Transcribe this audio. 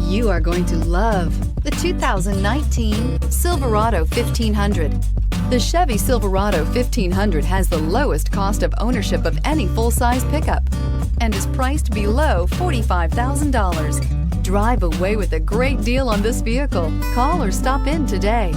You are going to love the 2019 Silverado 1500. The Chevy Silverado 1500 has the lowest cost of ownership of any full-size pickup and is priced below $45,000. Drive away with a great deal on this vehicle. Call or stop in today.